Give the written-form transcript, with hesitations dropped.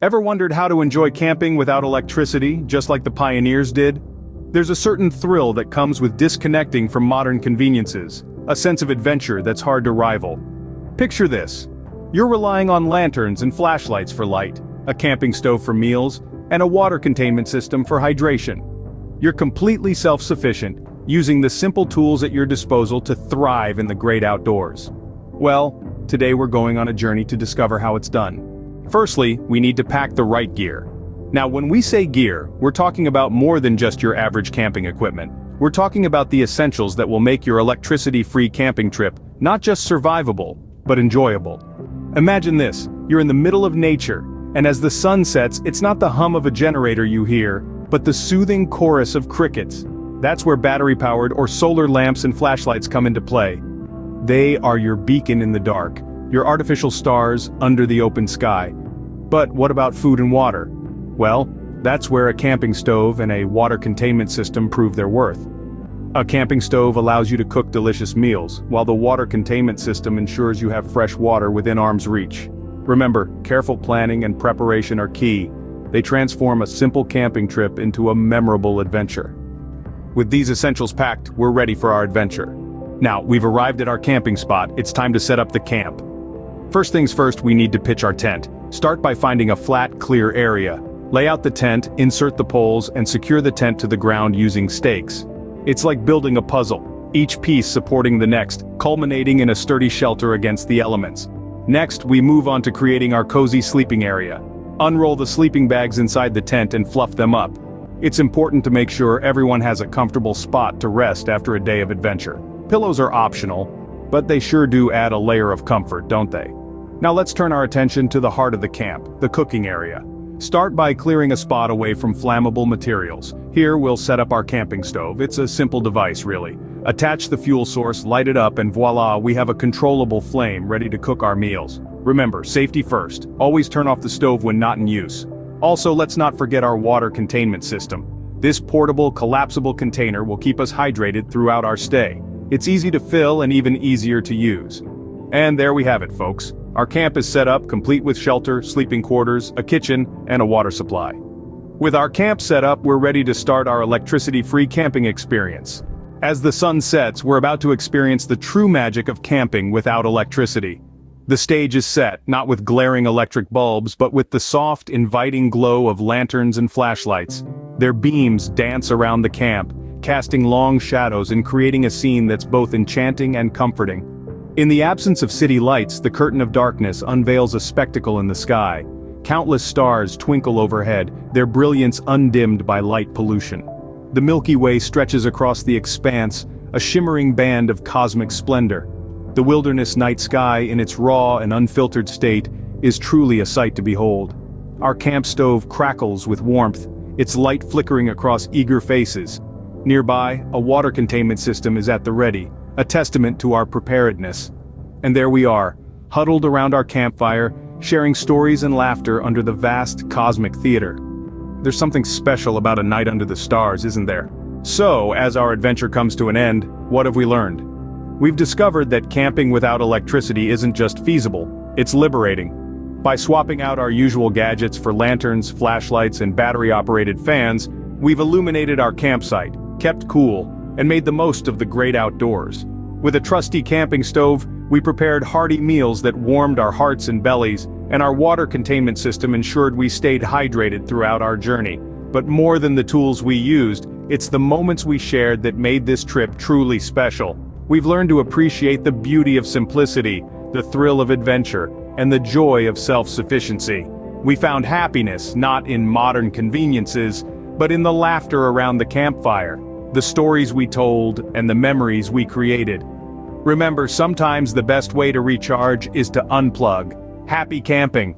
Ever wondered how to enjoy camping without electricity, just like the pioneers did? There's a certain thrill that comes with disconnecting from modern conveniences, a sense of adventure that's hard to rival. Picture this. You're relying on lanterns and flashlights for light, a camping stove for meals, and a water containment system for hydration. You're completely self-sufficient, using the simple tools at your disposal to thrive in the great outdoors. Well, today we're going on a journey to discover how it's done. Firstly, we need to pack the right gear. Now, when we say gear, we're talking about more than just your average camping equipment. We're talking about the essentials that will make your electricity-free camping trip not just survivable, but enjoyable. Imagine this, you're in the middle of nature, and as the sun sets, it's not the hum of a generator you hear, but the soothing chorus of crickets. That's where battery-powered or solar lamps and flashlights come into play. They are your beacon in the dark, your artificial stars under the open sky. But what about food and water? Well, that's where a camping stove and a water containment system prove their worth. A camping stove allows you to cook delicious meals, while the water containment system ensures you have fresh water within arm's reach. Remember, careful planning and preparation are key. They transform a simple camping trip into a memorable adventure. With these essentials packed, we're ready for our adventure. Now, we've arrived at our camping spot, it's time to set up the camp. First things first, we need to pitch our tent. Start by finding a flat, clear area. Lay out the tent, insert the poles, and secure the tent to the ground using stakes. It's like building a puzzle, each piece supporting the next, culminating in a sturdy shelter against the elements. Next, we move on to creating our cozy sleeping area. Unroll the sleeping bags inside the tent and fluff them up. It's important to make sure everyone has a comfortable spot to rest after a day of adventure. Pillows are optional, but they sure do add a layer of comfort, don't they? Now let's turn our attention to the heart of the camp, the cooking area. Start by clearing a spot away from flammable materials. Here we'll set up our camping stove. It's a simple device, really. Attach the fuel source, light it up, and voila, we have a controllable flame ready to cook our meals. Remember, safety first. Always turn off the stove when not in use. Also, let's not forget our water containment system. This portable, collapsible container will keep us hydrated throughout our stay. It's easy to fill and even easier to use. And there we have it, folks. Our camp is set up, complete with shelter, sleeping quarters, a kitchen, and a water supply. With our camp set up, we're ready to start our electricity-free camping experience. As the sun sets, we're about to experience the true magic of camping without electricity. The stage is set, not with glaring electric bulbs, but with the soft, inviting glow of lanterns and flashlights. Their beams dance around the camp, casting long shadows and creating a scene that's both enchanting and comforting. In the absence of city lights, the curtain of darkness unveils a spectacle in the sky. Countless stars twinkle overhead, their brilliance undimmed by light pollution. The Milky Way stretches across the expanse, a shimmering band of cosmic splendor. The wilderness night sky, in its raw and unfiltered state, is truly a sight to behold. Our camp stove crackles with warmth, its light flickering across eager faces. Nearby, a water containment system is at the ready, a testament to our preparedness. And there we are, huddled around our campfire, sharing stories and laughter under the vast cosmic theater. There's something special about a night under the stars, isn't there? So, as our adventure comes to an end, what have we learned? We've discovered that camping without electricity isn't just feasible, it's liberating. By swapping out our usual gadgets for lanterns, flashlights, and battery-operated fans, we've illuminated our campsite, kept cool, and made the most of the great outdoors. With a trusty camping stove, we prepared hearty meals that warmed our hearts and bellies, and our water containment system ensured we stayed hydrated throughout our journey. But more than the tools we used, it's the moments we shared that made this trip truly special. We've learned to appreciate the beauty of simplicity, the thrill of adventure, and the joy of self-sufficiency. We found happiness not in modern conveniences, but in the laughter around the campfire, the stories we told, and the memories we created. Remember, sometimes the best way to recharge is to unplug. Happy camping!